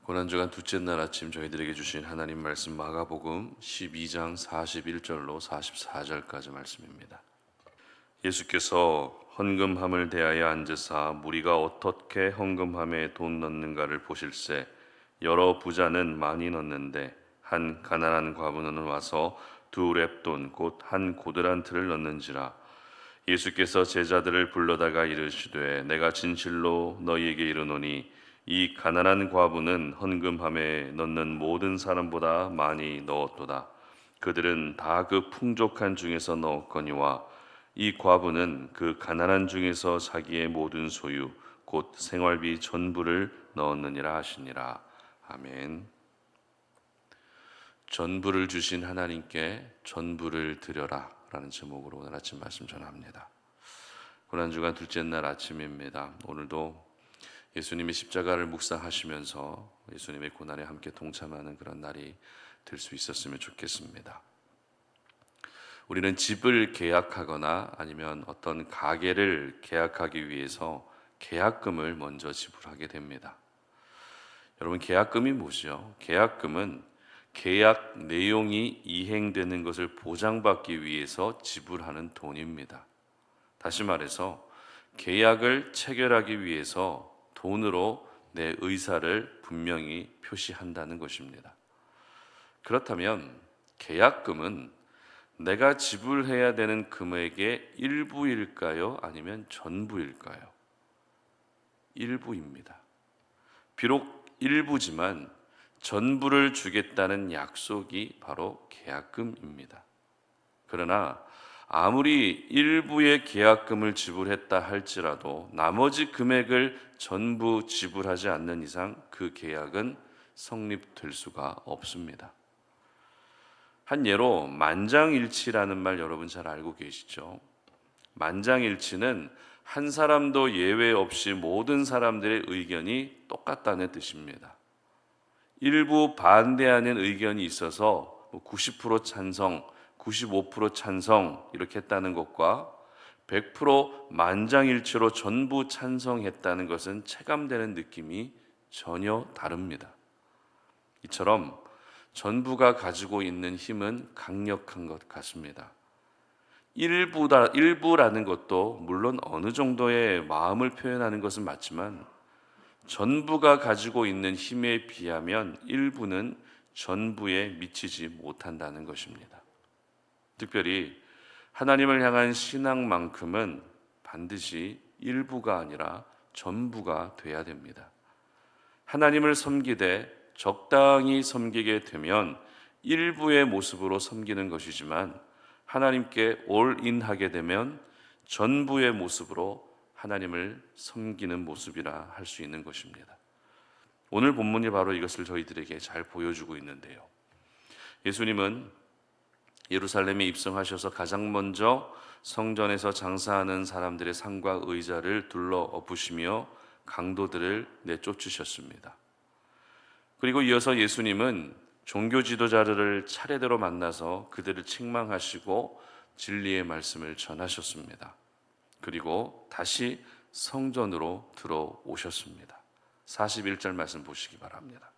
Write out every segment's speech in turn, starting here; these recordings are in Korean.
고난주간 둘째 날 아침 저희들에게 주신 하나님 말씀 마가복음 12장 41절로 44절까지 말씀입니다. 예수께서 헌금함을 대하여 앉으사 무리가 어떻게 헌금함에 돈 넣는가를 보실세 여러 부자는 많이 넣는데 한 가난한 과부는 와서 두 렙돈 곧 한 고드란트를 넣는지라. 예수께서 제자들을 불러다가 이르시되 내가 진실로 너희에게 이르노니 이 가난한 과부는 헌금함에 넣는 모든 사람보다 많이 넣었도다. 그들은 다 그 풍족한 중에서 넣었거니와 이 과부는 그 가난한 중에서 자기의 모든 소유 곧 생활비 전부를 넣었느니라 하시니라. 아멘. 전부를 주신 하나님께 전부를 드려라 라는 제목으로 오늘 아침 말씀 전합니다. 고난주간 둘째 날 아침입니다. 오늘도 예수님이 십자가를 묵상하시면서 예수님의 고난에 함께 동참하는 그런 날이 될 수 있었으면 좋겠습니다. 우리는 집을 계약하거나 아니면 어떤 가게를 계약하기 위해서 계약금을 먼저 지불하게 됩니다. 여러분, 계약금이 뭐죠? 계약금은 계약 내용이 이행되는 것을 보장받기 위해서 지불하는 돈입니다. 다시 말해서 계약을 체결하기 위해서 돈으로 내 의사를 분명히 표시한다는 것입니다. 그렇다면 계약금은 내가 지불해야 되는 금액의 일부일까요? 아니면 전부일까요? 일부입니다. 비록 일부지만 전부를 주겠다는 약속이 바로 계약금입니다. 그러나 아무리 일부의 계약금을 지불했다 할지라도 나머지 금액을 전부 지불하지 않는 이상 그 계약은 성립될 수가 없습니다. 한 예로 만장일치라는 말 여러분 잘 알고 계시죠? 만장일치는 한 사람도 예외 없이 모든 사람들의 의견이 똑같다는 뜻입니다. 일부 반대하는 의견이 있어서 90% 찬성, 95% 찬성 이렇게 했다는 것과 100% 만장일치로 전부 찬성했다는 것은 체감되는 느낌이 전혀 다릅니다. 이처럼 전부가 가지고 있는 힘은 강력한 것 같습니다. 일부라는 것도 물론 어느 정도의 마음을 표현하는 것은 맞지만 전부가 가지고 있는 힘에 비하면 일부는 전부에 미치지 못한다는 것입니다. 특별히 하나님을 향한 신앙만큼은 반드시 일부가 아니라 전부가 돼야 됩니다. 하나님을 섬기되 적당히 섬기게 되면 일부의 모습으로 섬기는 것이지만 하나님께 올인하게 되면 전부의 모습으로 하나님을 섬기는 모습이라 할 수 있는 것입니다. 오늘 본문이 바로 이것을 저희들에게 잘 보여주고 있는데요. 예수님은 예루살렘에 입성하셔서 가장 먼저 성전에서 장사하는 사람들의 상과 의자를 둘러 엎으시며 강도들을 내쫓으셨습니다. 그리고 이어서 예수님은 종교 지도자들을 차례대로 만나서 그들을 책망하시고 진리의 말씀을 전하셨습니다. 그리고 다시 성전으로 들어오셨습니다. 41절 말씀 보시기 바랍니다.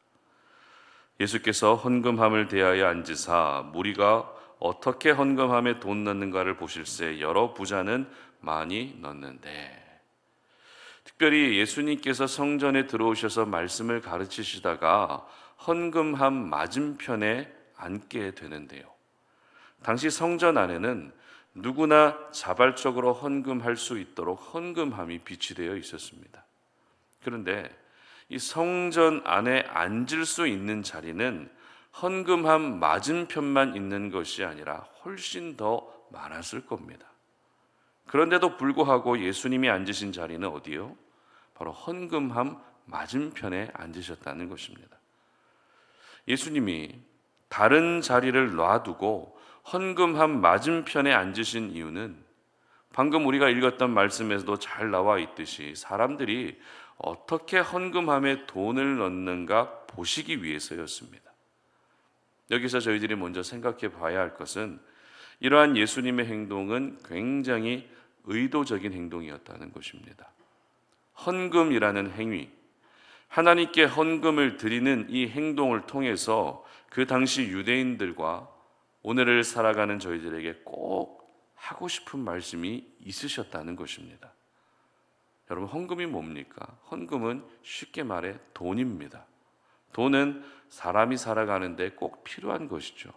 예수께서 헌금함을 대하여 앉으사 무리가 어떻게 헌금함에 돈 넣는가를 보실세 여러 부자는 많이 넣는데. 특별히 예수님께서 성전에 들어오셔서 말씀을 가르치시다가 헌금함 맞은편에 앉게 되는데요. 당시 성전 안에는 누구나 자발적으로 헌금할 수 있도록 헌금함이 비치되어 있었습니다. 그런데 이 성전 안에 앉을 수 있는 자리는 헌금함 맞은편만 있는 것이 아니라 훨씬 더 많았을 겁니다. 그런데도 불구하고 예수님이 앉으신 자리는 어디요? 바로 헌금함 맞은편에 앉으셨다는 것입니다. 예수님이 다른 자리를 놔두고 헌금함 맞은편에 앉으신 이유는 방금 우리가 읽었던 말씀에서도 잘 나와 있듯이 사람들이 어떻게 헌금함에 돈을 넣는가 보시기 위해서였습니다. 여기서 저희들이 먼저 생각해 봐야 할 것은 이러한 예수님의 행동은 굉장히 의도적인 행동이었다는 것입니다. 헌금이라는 행위, 하나님께 헌금을 드리는 이 행동을 통해서 그 당시 유대인들과 오늘을 살아가는 저희들에게 꼭 하고 싶은 말씀이 있으셨다는 것입니다. 여러분, 헌금이 뭡니까? 헌금은 쉽게 말해 돈입니다. 돈은 사람이 살아가는데 꼭 필요한 것이죠.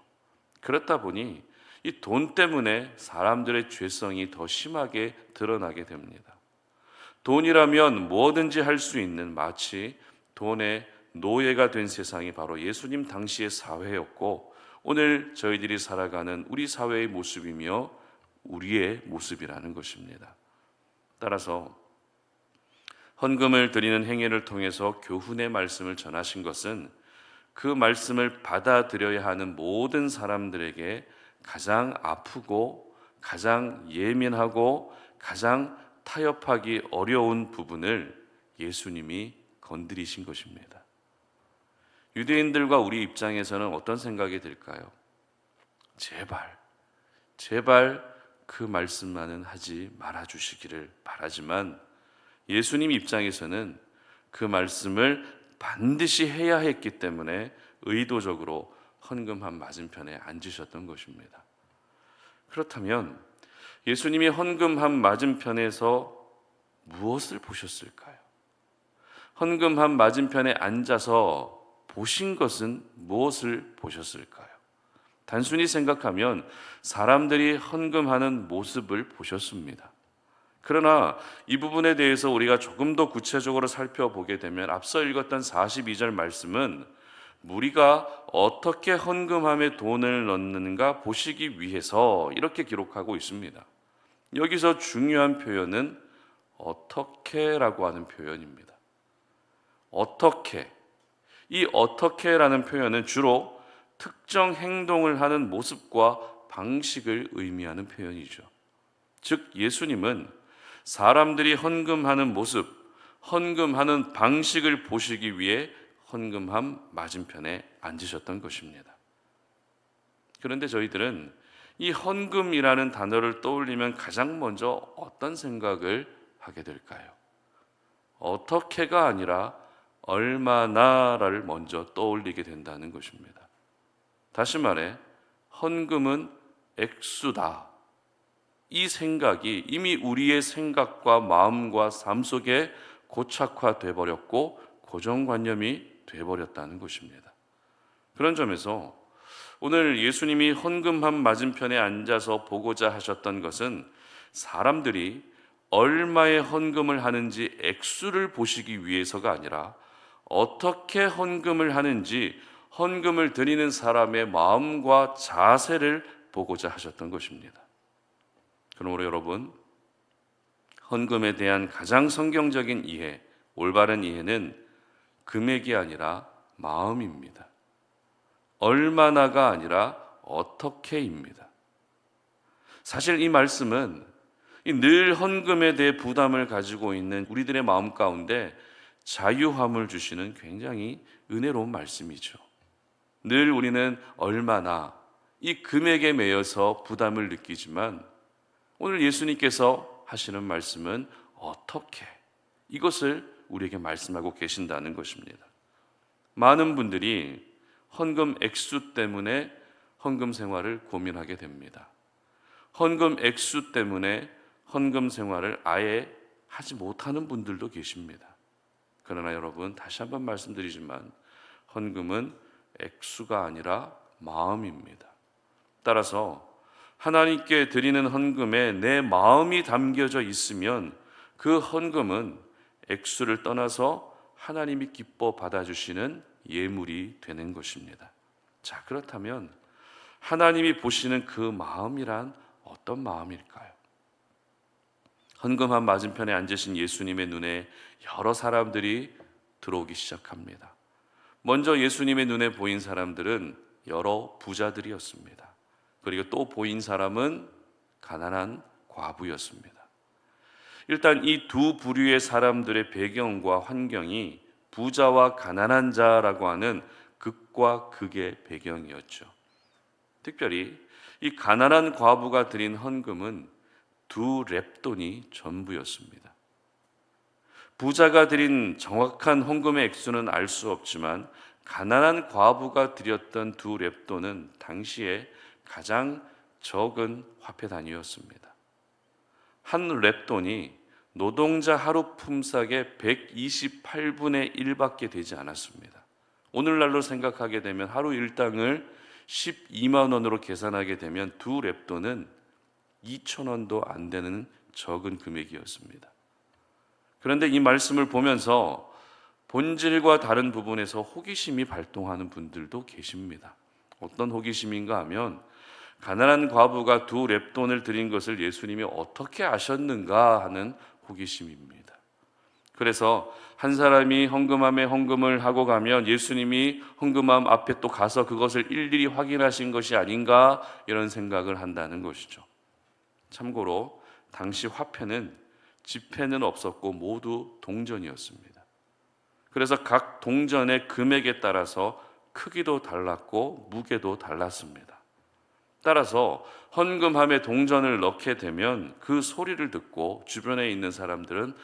그렇다 보니 이 돈 때문에 사람들의 죄성이 더 심하게 드러나게 됩니다. 돈이라면 뭐든지 할 수 있는, 마치 돈의 노예가 된 세상이 바로 예수님 당시의 사회였고, 오늘 저희들이 살아가는 우리 사회의 모습이며 우리의 모습이라는 것입니다. 따라서 헌금을 드리는 행위를 통해서 교훈의 말씀을 전하신 것은 그 말씀을 받아들여야 하는 모든 사람들에게 가장 아프고 가장 예민하고 가장 타협하기 어려운 부분을 예수님이 건드리신 것입니다. 유대인들과 우리 입장에서는 어떤 생각이 들까요? 제발 그 말씀만은 하지 말아주시기를 바라지만, 예수님 입장에서는 그 말씀을 반드시 해야 했기 때문에 의도적으로 헌금한 맞은편에 앉으셨던 것입니다. 그렇다면 예수님이 헌금한 맞은편에서 무엇을 보셨을까요? 헌금한 맞은편에 앉아서 보신 것은 무엇을 보셨을까요? 단순히 생각하면 사람들이 헌금하는 모습을 보셨습니다. 그러나 이 부분에 대해서 우리가 조금 더 구체적으로 살펴보게 되면 앞서 읽었던 42절 말씀은 무리가 어떻게 헌금함에 돈을 넣는가 보시기 위해서 이렇게 기록하고 있습니다. 여기서 중요한 표현은 어떻게라고 하는 표현입니다. 어떻게. 이 어떻게라는 표현은 주로 특정 행동을 하는 모습과 방식을 의미하는 표현이죠. 즉 예수님은 사람들이 헌금하는 모습, 헌금하는 방식을 보시기 위해 헌금함 맞은편에 앉으셨던 것입니다. 그런데 저희들은 이 헌금이라는 단어를 떠올리면 가장 먼저 어떤 생각을 하게 될까요? 어떻게가 아니라 얼마나를 먼저 떠올리게 된다는 것입니다. 다시 말해 헌금은 액수다. 이 생각이 이미 우리의 생각과 마음과 삶 속에 고착화돼 버렸고 고정관념이 돼 버렸다는 것입니다. 그런 점에서 오늘 예수님이 헌금함 맞은편에 앉아서 보고자 하셨던 것은 사람들이 얼마의 헌금을 하는지 액수를 보시기 위해서가 아니라 어떻게 헌금을 하는지 헌금을 드리는 사람의 마음과 자세를 보고자 하셨던 것입니다. 그러므로 여러분, 헌금에 대한 가장 성경적인 이해, 올바른 이해는 금액이 아니라 마음입니다. 얼마나가 아니라 어떻게입니다. 사실 이 말씀은 늘 헌금에 대해 부담을 가지고 있는 우리들의 마음 가운데 자유함을 주시는 굉장히 은혜로운 말씀이죠. 늘 우리는 얼마나 이 금액에 매여서 부담을 느끼지만 오늘 예수님께서 하시는 말씀은 어떻게, 이것을 우리에게 말씀하고 계신다는 것입니다. 많은 분들이 헌금 액수 때문에 헌금 생활을 고민하게 됩니다. 헌금 액수 때문에 헌금 생활을 아예 하지 못하는 분들도 계십니다. 그러나 여러분, 다시 한번 말씀드리지만 헌금은 액수가 아니라 마음입니다. 따라서 하나님께 드리는 헌금에 내 마음이 담겨져 있으면 그 헌금은 액수를 떠나서 하나님이 기뻐 받아주시는 예물이 되는 것입니다. 자, 그렇다면 하나님이 보시는 그 마음이란 어떤 마음일까요? 헌금함 맞은편에 앉으신 예수님의 눈에 여러 사람들이 들어오기 시작합니다. 먼저 예수님의 눈에 보인 사람들은 여러 부자들이었습니다. 그리고 또 보인 사람은 가난한 과부였습니다. 일단 이 두 부류의 사람들의 배경과 환경이 부자와 가난한 자라고 하는 극과 극의 배경이었죠. 특별히 이 가난한 과부가 드린 헌금은 2 렙돈이 전부였습니다. 부자가 드린 정확한 헌금의 액수는 알 수 없지만 가난한 과부가 드렸던 두 렙돈은 당시에 가장 적은 화폐 단위였습니다. 한 렙돈이 노동자 하루 품삯의 128분의 1밖에 되지 않았습니다. 오늘날로 생각하게 되면 하루 일당을 12만 원으로 계산하게 되면 두 렙돈은 2천 원도 안 되는 적은 금액이었습니다. 그런데 이 말씀을 보면서 본질과 다른 부분에서 호기심이 발동하는 분들도 계십니다. 어떤 호기심인가 하면 가난한 과부가 두 렙돈을 드린 것을 예수님이 어떻게 아셨는가 하는 호기심입니다. 그래서 한 사람이 헌금함에 헌금을 하고 가면 예수님이 헌금함 앞에 또 가서 그것을 일일이 확인하신 것이 아닌가 이런 생각을 한다는 것이죠. 참고로 당시 화폐는 지폐는 없었고 모두 동전이었습니다. 그래서 각 동전의 금액에 따라서 크기도 달랐고 무게도 달랐습니다. 따라서 헌금함에 동전을 넣게 되면 그 소리를 듣고 주변에 있는 사람들은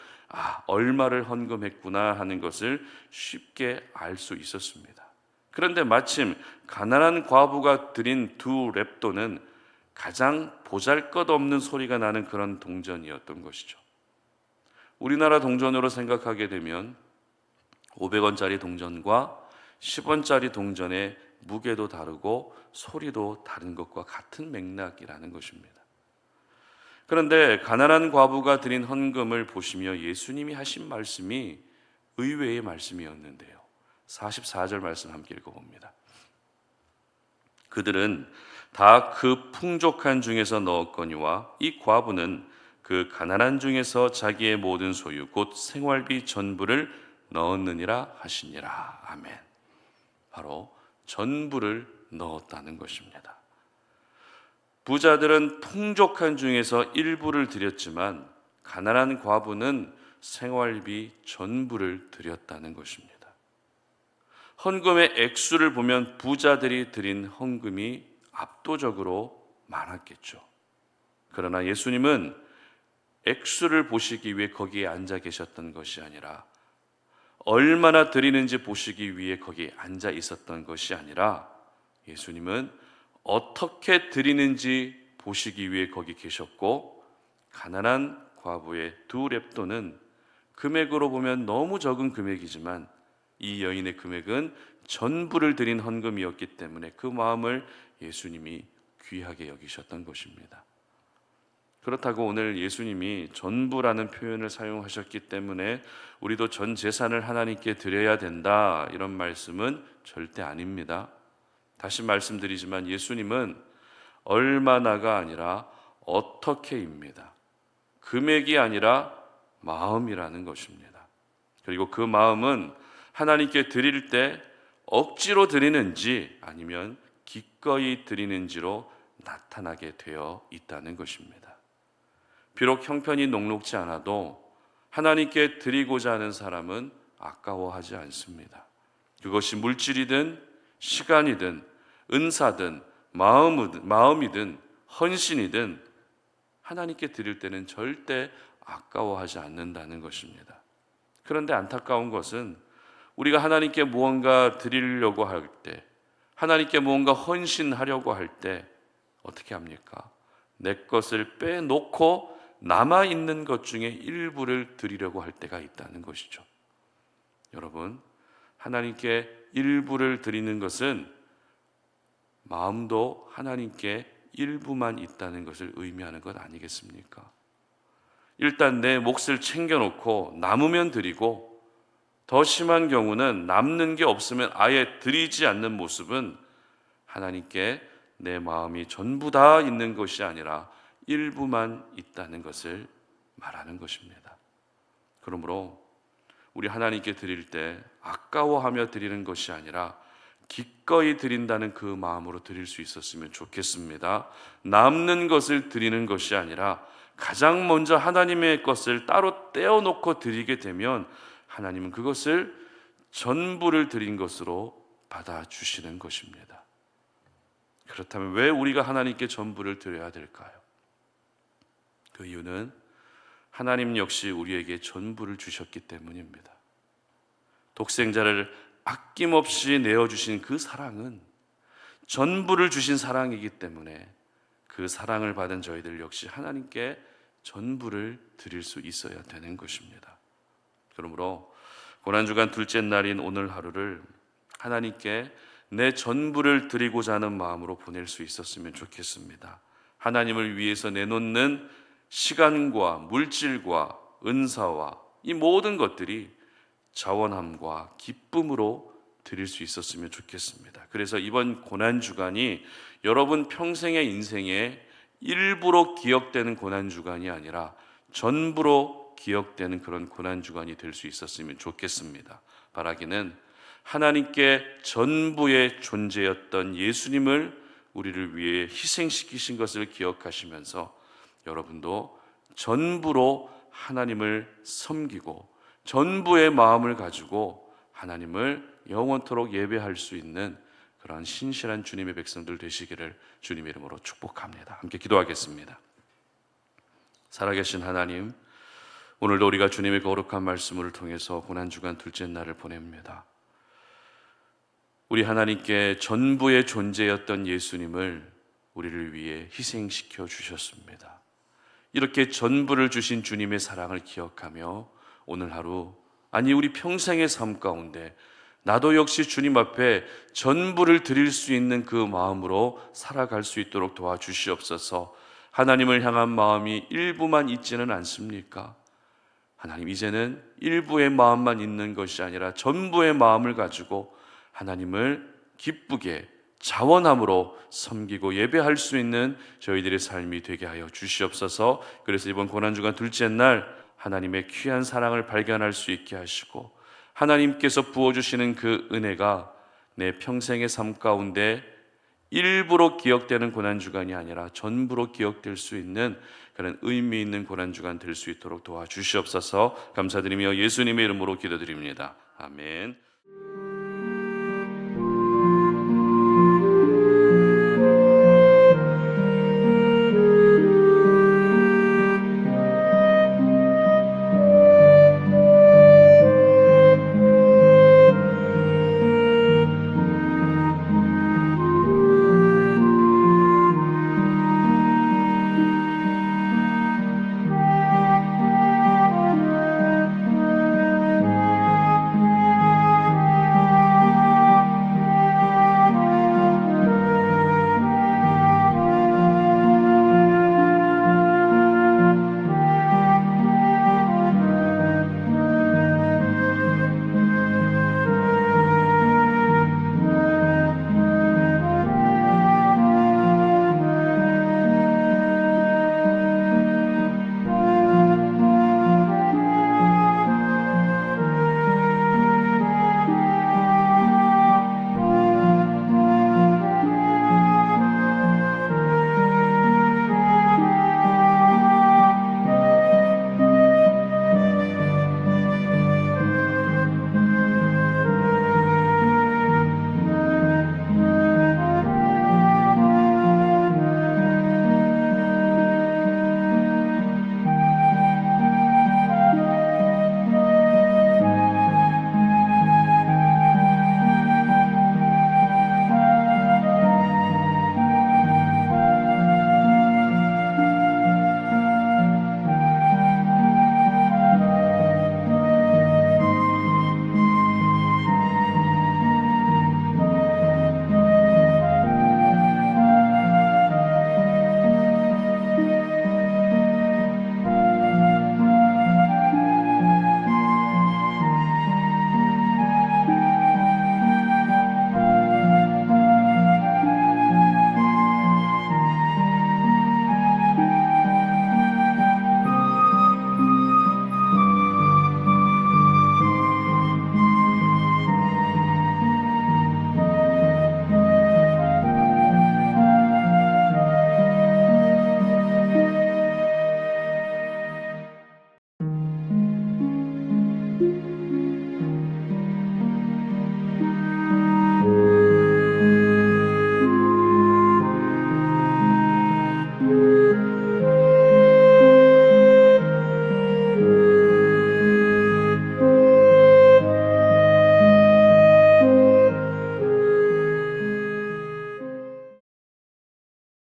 얼마를 헌금했구나 하는 것을 쉽게 알 수 있었습니다. 그런데 마침 가난한 과부가 드린 두 렙돈은 가장 보잘것없는 소리가 나는 그런 동전이었던 것이죠. 우리나라 동전으로 생각하게 되면 500원짜리 동전과 10원짜리 동전의 무게도 다르고 소리도 다른 것과 같은 맥락이라는 것입니다. 그런데 가난한 과부가 드린 헌금을 보시며 예수님이 하신 말씀이 의외의 말씀이었는데요. 44절 말씀 함께 읽어봅니다. 그들은 다 그 풍족한 중에서 넣었거니와 이 과부는 그 가난한 중에서 자기의 모든 소유 곧 생활비 전부를 넣었느니라 하시니라. 아멘. 바로 전부를 넣었다는 것입니다. 부자들은 풍족한 중에서 일부를 드렸지만 가난한 과부는 생활비 전부를 드렸다는 것입니다. 헌금의 액수를 보면 부자들이 드린 헌금이 압도적으로 많았겠죠. 그러나 예수님은 액수를 보시기 위해 거기에 앉아 계셨던 것이 아니라 얼마나 드리는지 보시기 위해 거기에 앉아 있었던 것이 아니라 예수님은 어떻게 드리는지 보시기 위해 거기 계셨고 가난한 과부의 두 렙돈은 금액으로 보면 너무 적은 금액이지만 이 여인의 금액은 전부를 드린 헌금이었기 때문에 그 마음을 예수님이 귀하게 여기셨던 것입니다. 그렇다고 오늘 예수님이 전부라는 표현을 사용하셨기 때문에 우리도 전 재산을 하나님께 드려야 된다 이런 말씀은 절대 아닙니다. 다시 말씀드리지만 예수님은 얼마나가 아니라 어떻게입니다. 금액이 아니라 마음이라는 것입니다. 그리고 그 마음은 하나님께 드릴 때 억지로 드리는지 아니면 기꺼이 드리는지로 나타나게 되어 있다는 것입니다. 비록 형편이 녹록지 않아도 하나님께 드리고자 하는 사람은 아까워하지 않습니다. 그것이 물질이든 시간이든 은사든 마음이든 헌신이든 하나님께 드릴 때는 절대 아까워하지 않는다는 것입니다. 그런데 안타까운 것은 우리가 하나님께 무언가 드리려고 할 때, 하나님께 무언가 헌신하려고 할 때 어떻게 합니까? 내 것을 빼놓고 남아있는 것 중에 일부를 드리려고 할 때가 있다는 것이죠. 여러분, 하나님께 일부를 드리는 것은 마음도 하나님께 일부만 있다는 것을 의미하는 것 아니겠습니까? 일단 내 몫을 챙겨놓고 남으면 드리고 더 심한 경우는 남는 게 없으면 아예 드리지 않는 모습은 하나님께 내 마음이 전부 다 있는 것이 아니라 일부만 있다는 것을 말하는 것입니다. 그러므로 우리 하나님께 드릴 때 아까워하며 드리는 것이 아니라 기꺼이 드린다는 그 마음으로 드릴 수 있었으면 좋겠습니다. 남는 것을 드리는 것이 아니라 가장 먼저 하나님의 것을 따로 떼어놓고 드리게 되면 하나님은 그것을 전부를 드린 것으로 받아주시는 것입니다. 그렇다면 왜 우리가 하나님께 전부를 드려야 될까요? 그 이유는 하나님 역시 우리에게 전부를 주셨기 때문입니다. 독생자를 아낌없이 내어주신 그 사랑은 전부를 주신 사랑이기 때문에 그 사랑을 받은 저희들 역시 하나님께 전부를 드릴 수 있어야 되는 것입니다. 그러므로 고난주간 둘째 날인 오늘 하루를 하나님께 내 전부를 드리고자 하는 마음으로 보낼 수 있었으면 좋겠습니다. 하나님을 위해서 내놓는 시간과 물질과 은사와 이 모든 것들이 자원함과 기쁨으로 드릴 수 있었으면 좋겠습니다. 그래서 이번 고난주간이 여러분 평생의 인생에 일부로 기억되는 고난주간이 아니라 전부로 기억되는 그런 고난주간이 될 수 있었으면 좋겠습니다. 바라기는 하나님께 전부의 존재였던 예수님을 우리를 위해 희생시키신 것을 기억하시면서 여러분도 전부로 하나님을 섬기고 전부의 마음을 가지고 하나님을 영원토록 예배할 수 있는 그러한 신실한 주님의 백성들 되시기를 주님의 이름으로 축복합니다. 함께 기도하겠습니다. 살아계신 하나님, 오늘도 우리가 주님의 거룩한 말씀을 통해서 고난주간 둘째 날을 보냅니다. 우리 하나님께 전부의 존재였던 예수님을 우리를 위해 희생시켜 주셨습니다. 이렇게 전부를 주신 주님의 사랑을 기억하며 오늘 하루, 아니 우리 평생의 삶 가운데 나도 역시 주님 앞에 전부를 드릴 수 있는 그 마음으로 살아갈 수 있도록 도와주시옵소서. 하나님을 향한 마음이 일부만 있지는 않습니까? 하나님, 이제는 일부의 마음만 있는 것이 아니라 전부의 마음을 가지고 하나님을 기쁘게 자원함으로 섬기고 예배할 수 있는 저희들의 삶이 되게 하여 주시옵소서. 그래서 이번 고난주간 둘째 날 하나님의 귀한 사랑을 발견할 수 있게 하시고 하나님께서 부어주시는 그 은혜가 내 평생의 삶 가운데 일부로 기억되는 고난주간이 아니라 전부로 기억될 수 있는 그런 의미 있는 고난주간 될 수 있도록 도와주시옵소서. 감사드리며 예수님의 이름으로 기도드립니다. 아멘.